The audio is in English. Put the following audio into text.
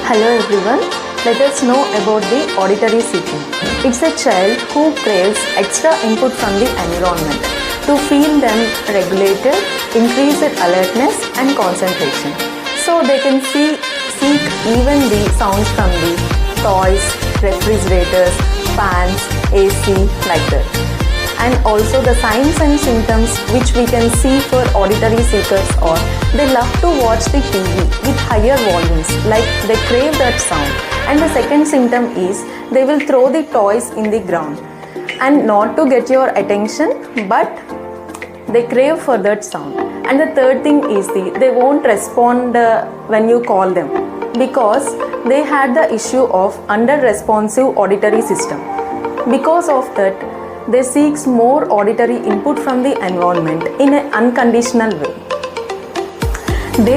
Hello everyone, let us know about the auditory seeking. It's a child who craves extra input from the environment to feel them regulated, increased alertness and concentration. So they can seek even the sounds from the toys, refrigerators, fans, AC like that. And also the signs and symptoms which we can see for auditory seekers are they love to watch the TV with higher volumes, like they crave that sound. And the second symptom is they will throw the toys in the ground and not to get your attention, but they crave for that sound. And the third thing is they won't respond when you call them because they had the issue of under responsive auditory system. Because of that, they seek more auditory input from the environment in an unconditional way.